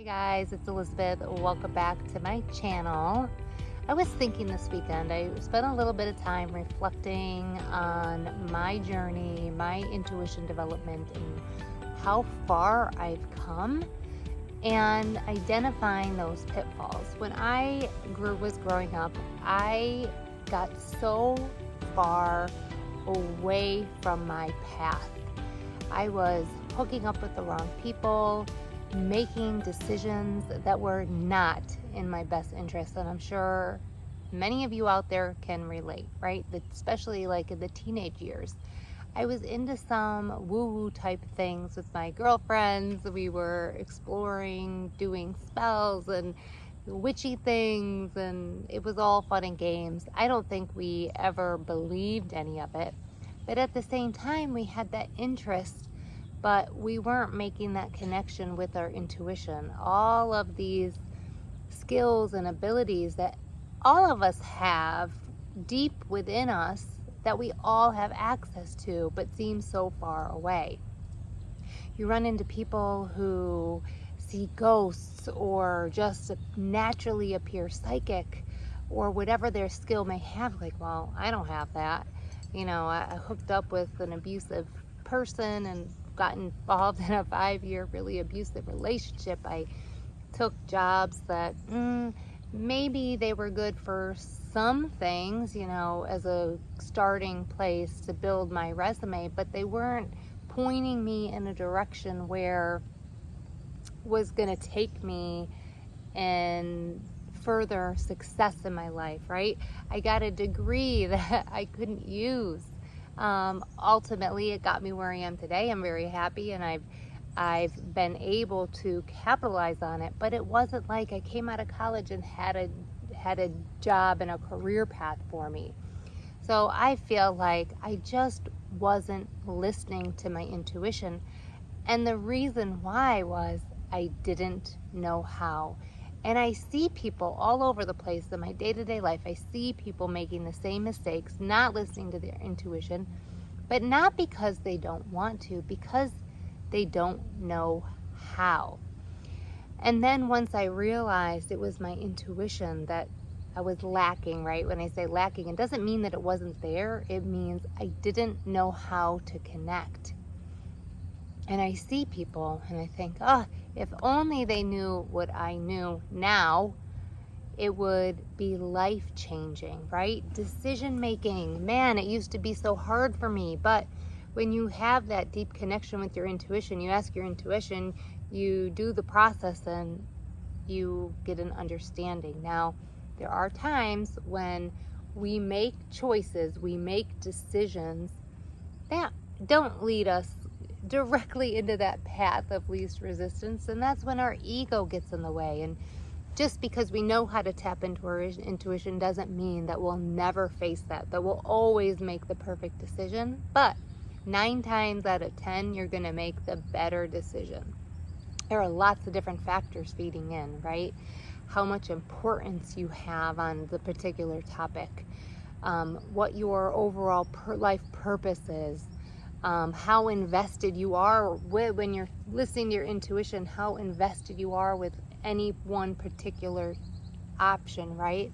Hey guys, it's Elizabeth. Welcome back to my channel. I was thinking this weekend, I spent a little bit of time reflecting on my journey, my intuition development, and how far I've come, and identifying those pitfalls. When I was growing up, I got so far away from my path. I was hooking up with the wrong people, making decisions that were not in my best interest. And I'm sure many of you out there can relate, right? Especially like in the teenage years. I was into some woo-woo type things with my girlfriends. We were exploring, doing spells and witchy things, and it was all fun and games. I don't think we ever believed any of it. But at the same time, we had that interest, but we weren't making that connection with our intuition. All of these skills and abilities that all of us have deep within us that we all have access to, but seem so far away. You run into people who see ghosts or just naturally appear psychic or whatever their skill may have. Like, well, I don't have that. I hooked up with an abusive person and got involved in a 5-year really abusive relationship. I took jobs that maybe they were good for some things, as a starting place to build my resume, but they weren't pointing me in a direction where was going to take me in further success in my life, right? I got a degree that I couldn't use. Ultimately, it got me where I am today. I'm very happy, and I've been able to capitalize on it. But it wasn't like I came out of college and had a job and a career path for me. So I feel like I just wasn't listening to my intuition, and the reason why was I didn't know how. And I see people all over the place in my day-to-day life. I see people making the same mistakes, not listening to their intuition, but not because they don't want to, because they don't know how. And then once I realized it was my intuition that I was lacking, right? When I say lacking, it doesn't mean that it wasn't there. It means I didn't know how to connect. And I see people and I think, if only they knew what I knew now, it would be life-changing, right? Decision making, man, it used to be so hard for me. But when you have that deep connection with your intuition, you ask your intuition, you do the process, and you get an understanding. Now, there are times when we make choices, we make decisions that don't lead us directly into that path of least resistance, and that's when our ego gets in the way. And just because we know how to tap into our intuition doesn't mean that we'll never face that we'll always make the perfect decision. But 9 times out of 10, you're going to make the better decision. There are lots of different factors feeding in, right? How much importance you have on the particular topic, what your overall life purpose is, how invested you are when you're listening to your intuition, how invested you are with any one particular option, right?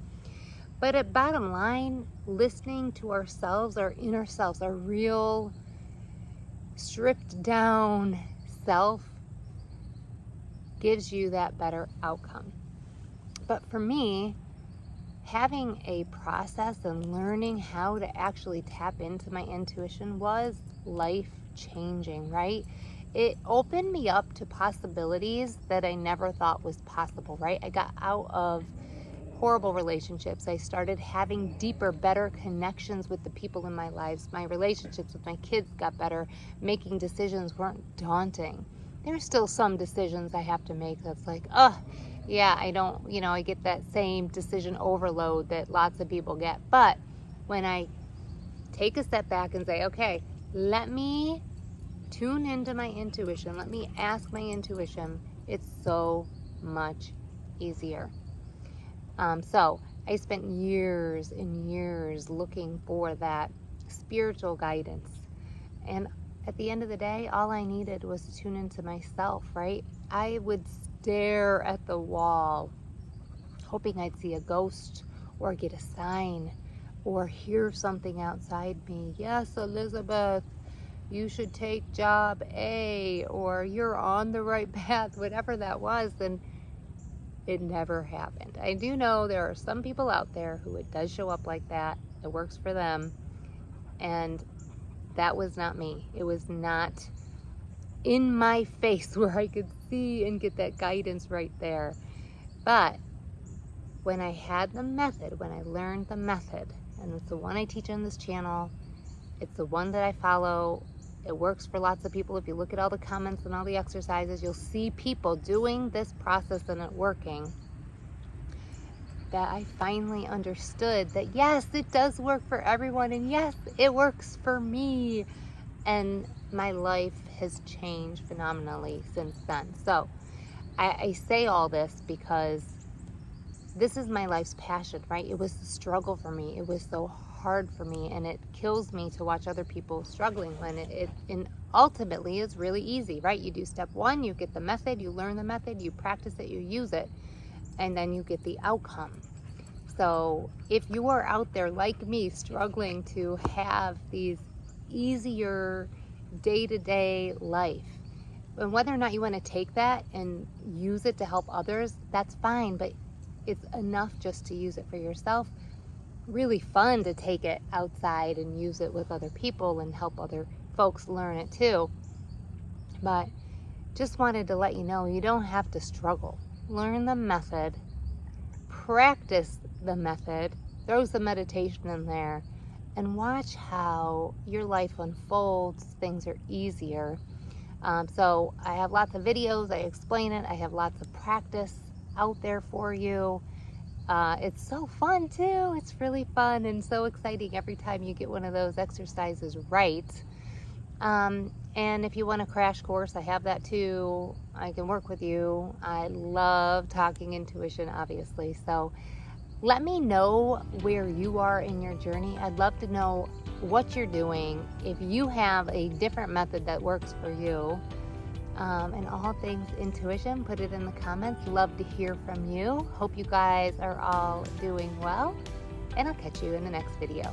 But at bottom line, listening to ourselves, our inner selves, our real stripped down self gives you that better outcome. But for me, having a process and learning how to actually tap into my intuition was life-changing, right? It opened me up to possibilities that I never thought was possible, right? I got out of horrible relationships. I started having deeper, better connections with the people in my lives. My relationships with my kids got better. Making decisions weren't daunting. There's still some decisions I have to make that's like, yeah, I get that same decision overload that lots of people get. But when I take a step back and say, okay, let me tune into my intuition, let me ask my intuition, it's so much easier. So I spent years and years looking for that spiritual guidance. And at the end of the day, all I needed was to tune into myself, right? I would stare at the wall, hoping I'd see a ghost or get a sign or hear something outside me. Yes, Elizabeth, you should take job A, or you're on the right path, whatever that was. And it never happened. I do know there are some people out there who it does show up like that. It works for them. And that was not me. It was not in my face where I could see and get that guidance right there. But when I had the method, when I learned the method, and it's the one I teach on this channel, it's the one that I follow. It works for lots of people. If you look at all the comments and all the exercises, you'll see people doing this process and it working. That I finally understood that yes, it does work for everyone, and yes, it works for me. And my life has changed phenomenally since then. So I say all this because this is my life's passion, right? It was the struggle for me. It was so hard for me, and it kills me to watch other people struggling when and ultimately it's really easy, right? You do step one, you get the method, you learn the method, you practice it, you use it, and then you get the outcome. So if you are out there like me struggling to have these easier day-to-day life, and whether or not you want to take that and use it to help others, that's fine, but it's enough just to use it for yourself. Really fun to take it outside and use it with other people and help other folks learn it too. But just wanted to let you know, you don't have to struggle. Learn the method, practice the method, throw some meditation in there, and watch how your life unfolds. Things are easier. So I have lots of videos, I explain it, I have lots of practice out there for you. It's so fun too. It's really fun and so exciting every time you get one of those exercises right. And if you want a crash course, I have that too. I can work with you. I love talking intuition, obviously. So let me know where you are in your journey. I'd love to know what you're doing. If you have a different method that works for you, and all things intuition, put it in the comments. Love to hear from you. Hope you guys are all doing well, and I'll catch you in the next video.